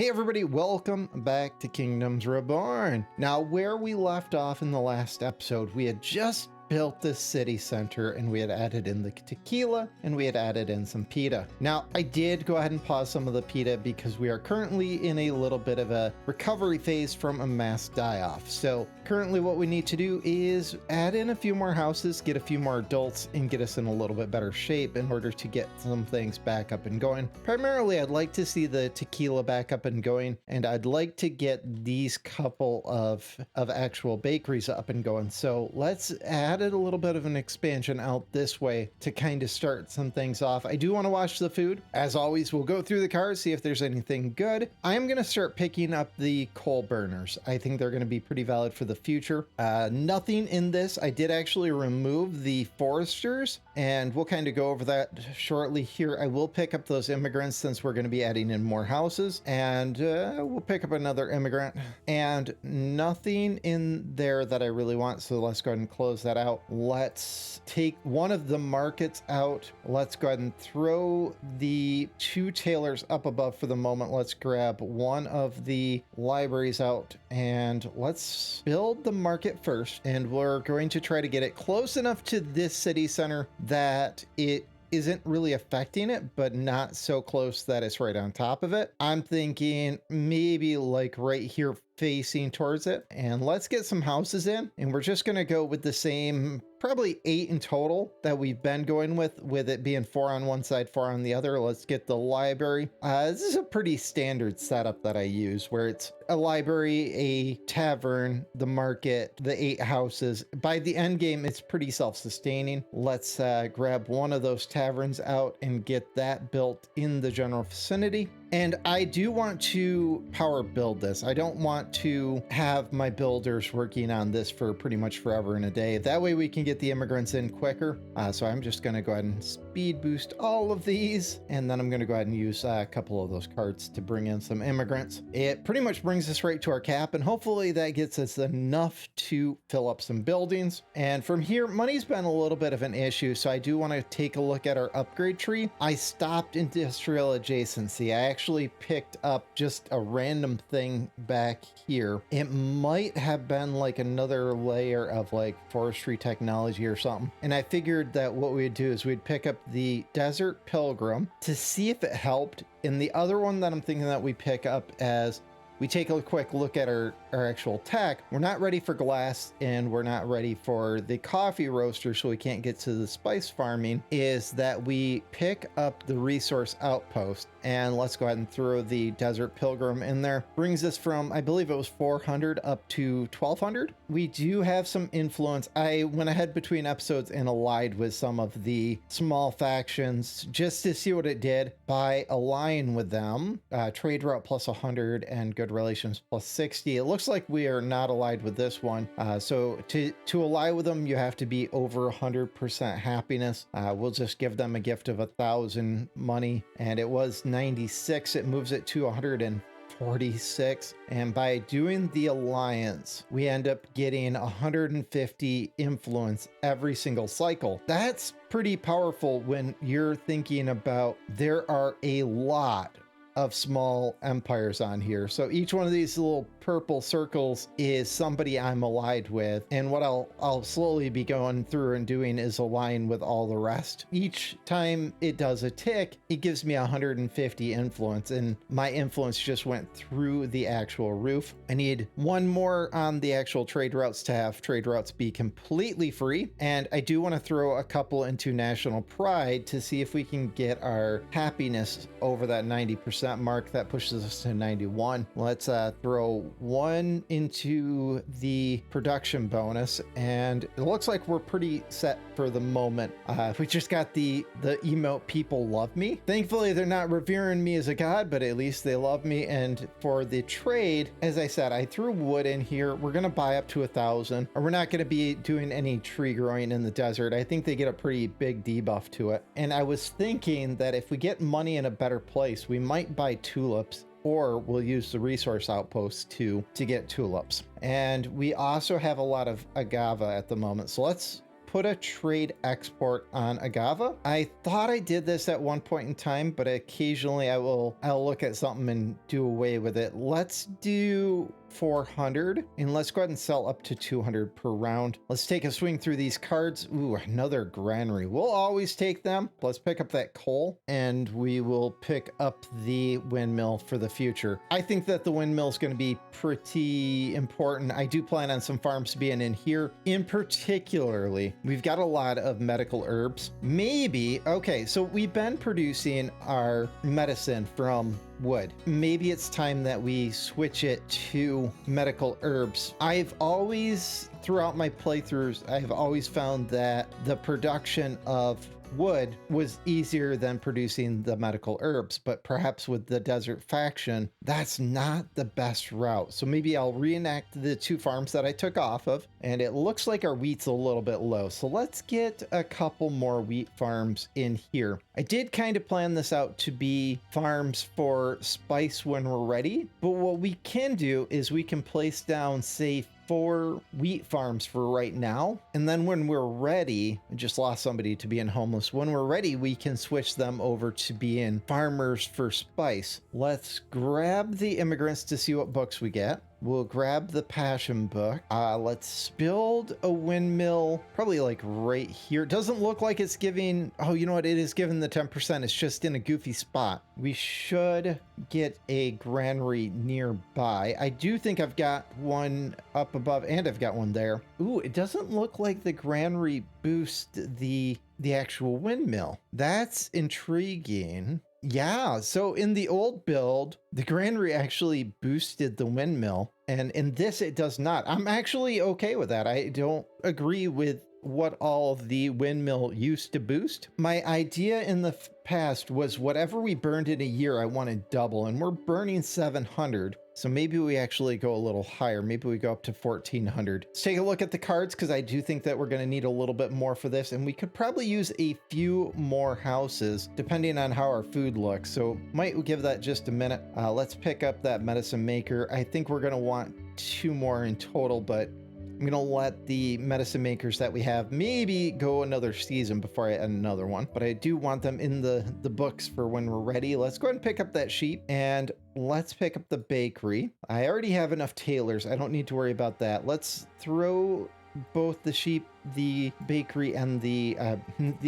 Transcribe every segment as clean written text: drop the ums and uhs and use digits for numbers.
Hey everybody, welcome back to Kingdoms Reborn. Now, where we left off in the last episode, we had just built this city center and we had added in the tequila and we had added in some pita. Now, I did go ahead and pause some of the pita because we are currently in a little bit of a recovery phase from a mass die-off. So currently what we need to do is add in a few more houses, get a few more adults, and get us in a little bit better shape in order to get some things back up and going. Primarily, I'd like to see the tequila back up and going, and I'd like to get these couple of actual bakeries up and going. So let's add a little bit of an expansion out this way to kind of start some things off. I do want to watch the food. As always, we'll go through the cars, see if there's anything good. I am going to start picking up the coal burners. I think they're going to be pretty valid for the future. Nothing in this. I did actually remove the foresters, and we'll kind of go over that shortly here. I will pick up those immigrants since we're going to be adding in more houses, and we'll pick up another immigrant, and nothing in there that I really want. So let's go ahead and close that out. Let's take one of the markets out. Let's go ahead and throw the two tailors up above for the moment. Let's grab one of the libraries out and let's build the market first. And we're going to try to get it close enough to this city center that it isn't really affecting it, but not so close that it's right on top of it. I'm thinking maybe like right here facing towards it. And let's get some houses in, and we're just going to go with the same, probably 8 in total that we've been going with it being 4 on one side, 4 on the other. Let's get the library. This is a pretty standard setup that I use, where it's a library, a tavern, the market, the 8 houses. By the end game, it's pretty self-sustaining. Let's grab one of those taverns out and get that built in the general vicinity. And I do want to power build this. I don't want to have my builders working on this for pretty much forever and a day. That way we can get the immigrants in quicker. So I'm just going to go ahead and speed boost all of these. And then I'm going to go ahead and use a couple of those carts to bring in some immigrants. It pretty much brings us right to our cap, and hopefully that gets us enough to fill up some buildings. And from here, money's been a little bit of an issue. So I do want to take a look at our upgrade tree. I stopped industrial adjacency. I actually picked up just a random thing back here. It might have been like another layer of like forestry technology or something. And I figured that what we'd do is we'd pick up the Desert Pilgrim to see if it helped. And the other one that I'm thinking that we pick up as we take a quick look at our actual tech. We're not ready for glass and we're not ready for the coffee roaster, so we can't get to the spice farming, is that we pick up the resource outpost. And let's go ahead and throw the Desert Pilgrim in there. Brings us from, I believe it was 400 up to 1200. We do have some influence. I went ahead between episodes and allied with some of the small factions just to see what it did. By allying with them, trade route plus 100 and good relations plus 60. It looks like we are not allied with this one. So to ally with them, you have to be over 100% happiness. We'll just give them a gift of 1,000 money, and it was 96. It moves it to 146. And by doing the alliance, we end up getting 150 influence every single cycle. That's pretty powerful when you're thinking about there are a lot of small empires on here. So each one of these little purple circles is somebody I'm allied with. And what I'll slowly be going through and doing is align with all the rest. Each time it does a tick, it gives me 150 influence, and my influence just went through the actual roof. I need one more on the actual trade routes to have trade routes be completely free. And I do want to throw a couple into national pride to see if we can get our happiness over that 90% mark. That pushes us to 91. Let's throw one into the production bonus, and it looks like we're pretty set for the moment. We just got the emote people love me. Thankfully, they're not revering me as a god, but at least they love me. And for the trade, as I said, I threw wood in here. We're going to buy up to 1,000, or we're not going to be doing any tree growing in the desert. I think they get a pretty big debuff to it. And I was thinking that if we get money in a better place, we might buy tulips, or we'll use the resource outpost to get tulips. And we also have a lot of agave at the moment. So let's put a trade export on agave. I thought I did this at one point in time, but occasionally I'll look at something and do away with it. Let's do 400 and let's go ahead and sell up to 200 per round. Let's take a swing through these cards. Ooh, another granary. We'll always take them. Let's pick up that coal and we will pick up the windmill for the future. I think that the windmill is going to be pretty important. I do plan on some farms being in here. In particularly, we've got a lot of medical herbs. Maybe, okay, so we've been producing our medicine from wood. Maybe it's time that we switch it to medical herbs. I've always, throughout my playthroughs, I've always found that the production of wood was easier than producing the medical herbs, but perhaps with the desert faction, that's not the best route. So maybe I'll reenact the 2 farms that I took off of, and it looks like our wheat's a little bit low. So let's get a couple more wheat farms in here. I did kind of plan this out to be farms for spice when we're ready, but what we can do is we can place down, say, 4 wheat farms for right now, and then when we're ready, I just lost somebody to being homeless. When we're ready, we can switch them over to being farmers for spice. Let's grab the immigrants to see what books we get. We'll grab the passion book. Let's build a windmill, probably like right here. It doesn't look like it's giving, oh, you know what? It is giving the 10%. It's just in a goofy spot. We should get a granary nearby. I do think I've got one up above and I've got one there. Ooh, it doesn't look like the granary boosts the actual windmill. That's intriguing. Yeah, so in the old build, the granary actually boosted the windmill, and in this it does not. I'm actually okay with that. I don't agree with what all the windmill used to boost. My idea in the past was whatever we burned in a year, I wanted double, and we're burning 700. So maybe we actually go a little higher. Maybe we go up to 1400. Let's take a look at the cards because I do think that we're going to need a little bit more for this. And we could probably use a few more houses depending on how our food looks. So might give that just a minute. Let's pick up that medicine maker. I think we're going to want 2 more in total, but I'm going to let the medicine makers that we have maybe go another season before I add another one. But I do want them in the books for when we're ready. Let's go ahead and pick up that sheep and let's pick up the bakery. I already have enough tailors. I don't need to worry about that. Let's throw both the sheep, the bakery, and the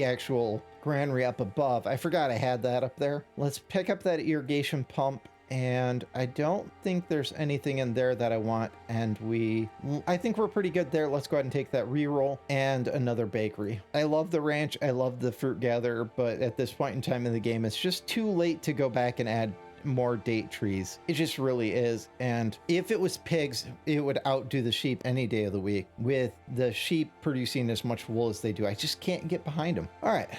actual granary up above. I forgot I had that up there. Let's pick up that irrigation pump. And I don't think there's anything in there that I want. And I think we're pretty good there. Let's go ahead and take that reroll and another bakery. I love the ranch. I love the fruit gatherer, but at this point in time in the game, it's just too late to go back and add more date trees. It just really is. And if it was pigs, it would outdo the sheep any day of the week. With the sheep producing as much wool as they do, I just can't get behind them. All right.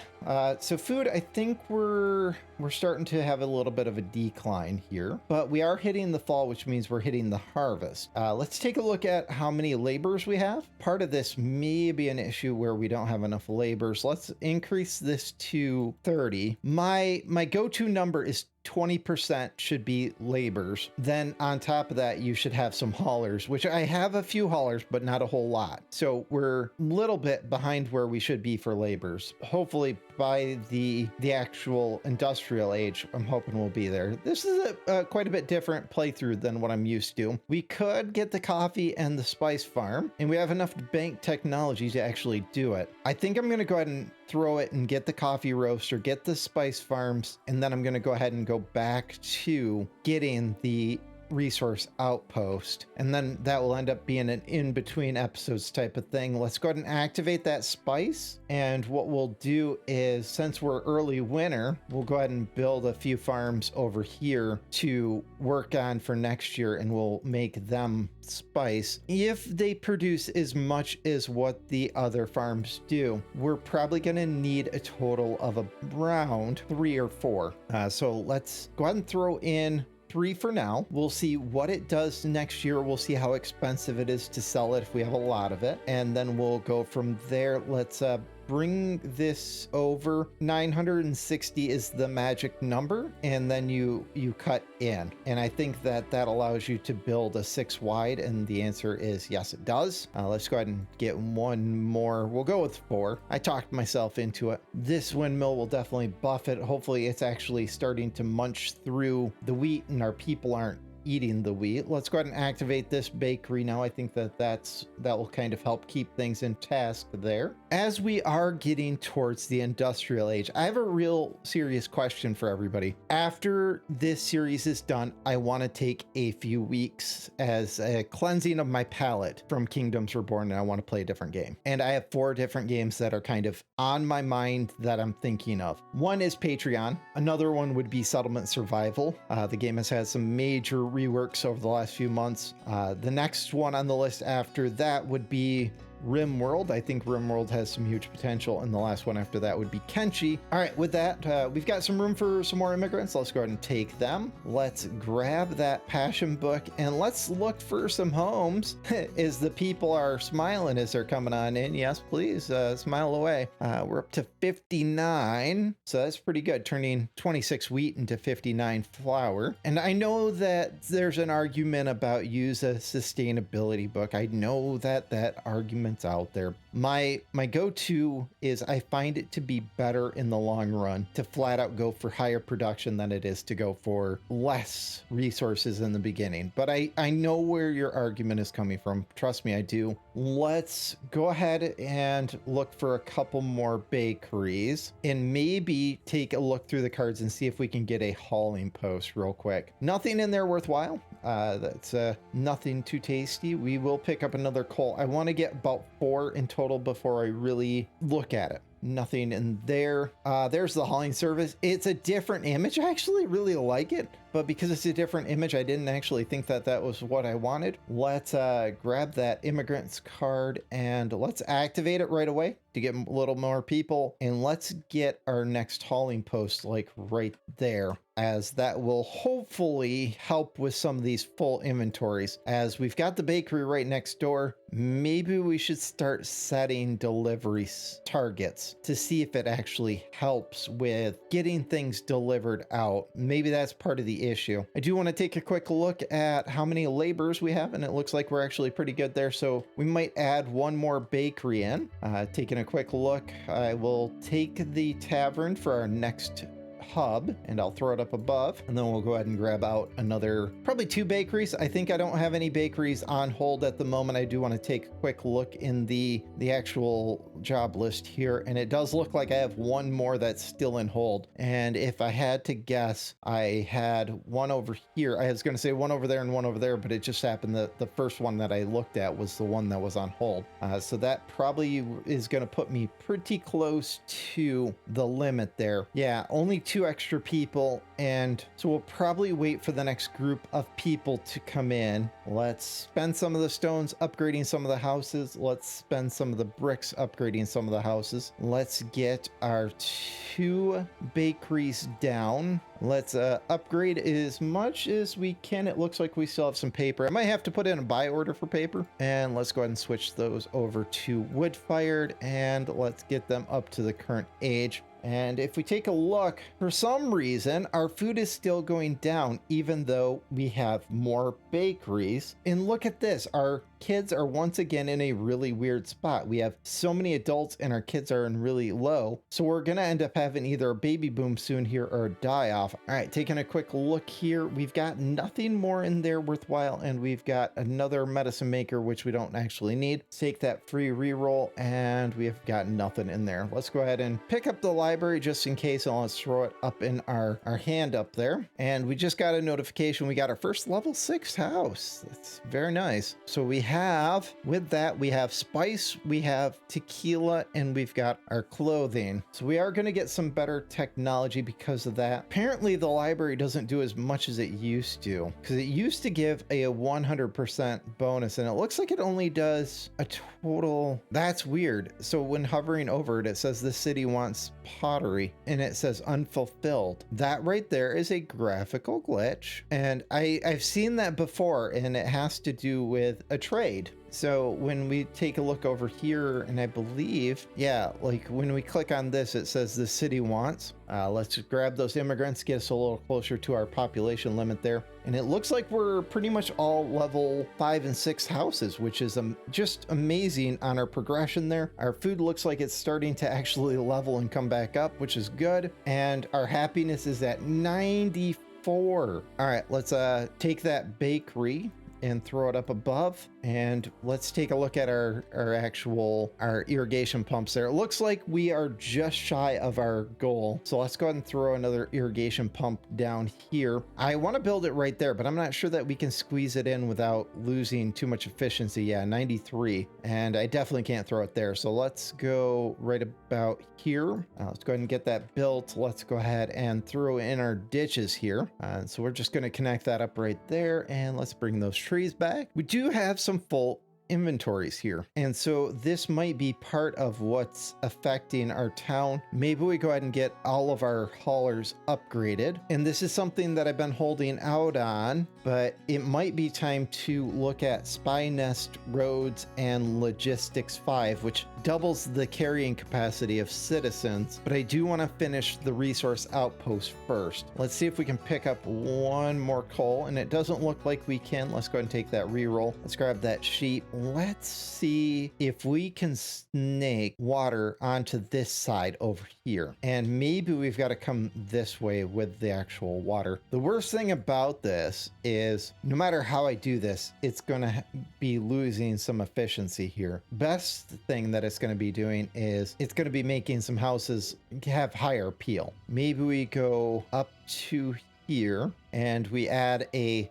So food, I think we're starting to have a little bit of a decline here, but we are hitting the fall, which means we're hitting the harvest. Let's take a look at how many laborers we have. Part of this may be an issue where we don't have enough laborers. Let's increase this to 30. My go-to number is 20% should be laborers. Then on top of that, you should have some haulers, which I have a few haulers, but not a whole lot. So we're a little bit behind where we should be for laborers. Hopefully by the actual industrial age, I'm hoping we'll be there. This is a quite a bit different playthrough than what I'm used to. We could get the coffee and the spice farm, and we have enough bank technology to actually do it. I think I'm going to go ahead and throw it and get the coffee roaster, get the spice farms, and then I'm going to go ahead and go back to getting the resource outpost, and then that will end up being an in-between episodes type of thing. Let's go ahead and activate that spice, and what we'll do is, since we're early winter, we'll go ahead and build a few farms over here to work on for next year, and we'll make them spice. If they produce as much as what the other farms do, we're probably going to need a total of around 3 or 4. So let's go ahead and throw in 3 for now. We'll see what it does next year. We'll see how expensive it is to sell it if we have a lot of it. And then we'll go from there. Let's bring this over 960 is the magic number, and then you cut in. And I think that allows you to build a 6 wide, and the answer is yes, it does. Let's go ahead and get one more. We'll go with 4. I talked myself into it. This windmill will definitely buff it. Hopefully it's actually starting to munch through the wheat and our people aren't eating the wheat. Let's go ahead and activate this bakery now. I think that will kind of help keep things in task there. As we are getting towards the industrial age, I have a real serious question for everybody. After this series is done, I want to take a few weeks as a cleansing of my palate from Kingdoms Reborn, and I want to play a different game. And I have 4 different games that are kind of on my mind that I'm thinking of. One is Patreon. Another one would be Settlement Survival. The game has had some major reworks over the last few months. The next one on the list after that would be RimWorld. I think RimWorld has some huge potential, and the last one after that would be Kenshi. All right, with that, we've got some room for some more immigrants. Let's go ahead and take them. Let's grab that passion book and let's look for some homes. As the people are smiling as they're coming on in. Yes, please, smile away. We're up to 59, so that's pretty good, turning 26 wheat into 59 flour. And I know that there's an argument about use a sustainability book. I know that argument out there. My go-to is I find it to be better in the long run to flat out go for higher production than it is to go for less resources in the beginning. But I know where your argument is coming from. Trust me, I do. Let's go ahead and look for a couple more bakeries and maybe take a look through the cards and see if we can get a hauling post real quick. Nothing in there worthwhile. That's nothing too tasty. We will pick up another coal. I want to get about 4 in total before I really look at it. Nothing in there. There's the hauling service. It's a different image. I actually really like it, but because it's a different image, I didn't actually think that was what I wanted. Let's grab that immigrant's card and let's activate it right away to get a little more people. And let's get our next hauling post like right there, as that will hopefully help with some of these full inventories. As we've got the bakery right next door, maybe we should start setting delivery targets to see if it actually helps with getting things delivered out. Maybe that's part of the issue. I do want to take a quick look at how many laborers we have, and it looks like we're actually pretty good there. So we might add one more bakery in. Taking a quick look, I will take the tavern for our next hub and I'll throw it up above, and then we'll go ahead and grab out another, probably 2 bakeries. I think I don't have any bakeries on hold at the moment. I do want to take a quick look in the actual job list here, and it does look like I have one more that's still in hold. And if I had to guess, I had one over here. I was going to say one over there and one over there, but it just happened that the first one that I looked at was the one that was on hold. So that probably is going to put me pretty close to the limit there. Yeah, only 2 extra people, and so we'll probably wait for the next group of people to come in. Let's spend some of the stones upgrading some of the houses. Let's spend some of the bricks upgrading some of the houses. Let's get our 2 bakeries down. Let's upgrade as much as we can. It looks like we still have some paper. I might have to put in a buy order for paper. And let's go ahead and switch those over to wood-fired, and let's get them up to the current age. And if we take a look, for some reason, our food is still going down, even though we have more bakeries. And look at this, our kids are once again in a really weird spot. We have so many adults and our kids are in really low. So we're gonna end up having either a baby boom soon here or a die off. All right, taking a quick look here. We've got nothing more in there worthwhile, and we've got another medicine maker, which we don't actually need. Take that free reroll, and we have got nothing in there. Let's go ahead and pick up the library just in case, and let's throw it up in our hand up there. And we just got a notification. We got our first level 6 house. That's very nice. So we have, with that, we have spice, we have tequila, and we've got our clothing. So we are going to get some better technology because of that. Apparently the library doesn't do as much as it used to, because it used to give a 100% bonus, and it looks like it only does a total. That's weird. So when hovering over it, it says the city wants pottery, and it says unfulfilled. That right there is a graphical glitch, and I've seen that before, and it has to do with a trade. trade. So when we take a look over here, and I believe, yeah, like when we click on this, it says the city wants. Let's just grab those immigrants, get us a little closer to our population limit there. And it looks like we're pretty much all level 5 and 6 houses, which is just amazing on our progression there. Our food looks like it's starting to actually level and come back up, which is good. And our happiness is at 94. All right, let's take that bakery and throw it up above. And let's take a look at our irrigation pumps there. It looks like we are just shy of our goal. So let's go ahead and throw another irrigation pump down here. I want to build it right there, but I'm not sure that we can squeeze it in without losing too much efficiency. Yeah, 93. And I definitely can't throw it there. So let's go right about here. Let's go ahead and get that built. Let's go ahead and throw in our ditches here. So we're just going to connect that up right there. And let's bring those trees back. We do have some full inventories here, and so this might be part of what's affecting our town. Maybe we go ahead and get all of our haulers upgraded, and this is something that I've been holding out on, but it might be time to look at Spy Nest Roads and Logistics 5, which doubles the carrying capacity of citizens. But I do want to finish the resource outpost first. Let's see if we can pick up one more coal, and it doesn't look like we can. Let's go ahead and take that reroll. Let's grab that sheep. Let's see if we can snake water onto this side over here. And maybe we've got to come this way with the actual water. The worst thing about this is no matter how I do this, it's going to be losing some efficiency here. Best thing that it's going to be doing is it's going to be making some houses have higher appeal. Maybe we go up to here and we add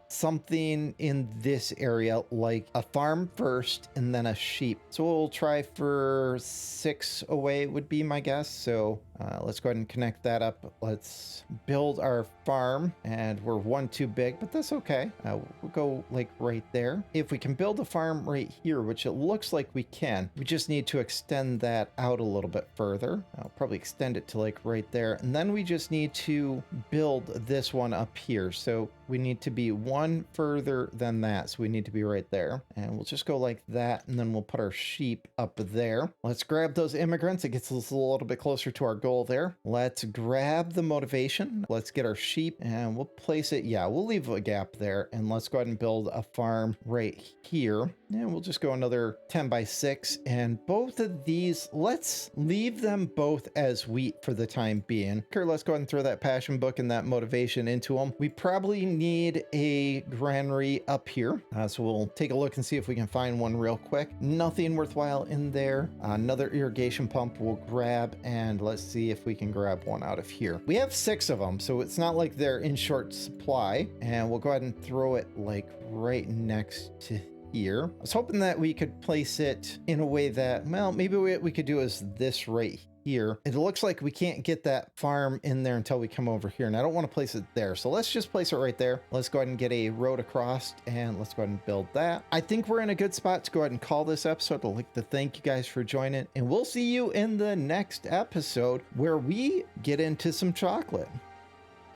something in this area, like a farm first and then a sheep. So we'll try for 6 away would be my guess. So let's go ahead and connect that up. Let's build our farm, and we're one too big, but that's okay. We'll go like right there. If we can build a farm right here, which it looks like we can, we just need to extend that out a little bit further. I'll probably extend it to like right there. And then we just need to build this one up here. So we need to be one further than that. So we need to be right there. And we'll just go like that. And then we'll put our sheep up there. Let's grab those immigrants. It gets us a little bit closer to our goal there. Let's grab the motivation. Let's get our sheep and we'll place it. Yeah, we'll leave a gap there. And let's go ahead and build a farm right here. And we'll just go another 10 by 6. And both of these, let's leave them both as wheat for the time being. Okay, let's go ahead and throw that passion book and that motivation into them. We probably need a granary up here. So we'll take a look and see if we can find one real quick. Nothing worthwhile in there. Another irrigation pump we'll grab, and let's see if we can grab one out of here. We have 6 of them, so it's not like they're in short supply. And we'll go ahead and throw it like right next to here. I was hoping that we could place it in a way that, well, maybe what we could do is this right here. It looks like we can't get that farm in there until we come over here, and I don't want to place it there. So let's just place it right there. Let's go ahead and get a road across, and let's go ahead and build that. I think we're in a good spot to go ahead and call this episode. I'd like to thank you guys for joining, and we'll see you in the next episode where we get into some chocolate.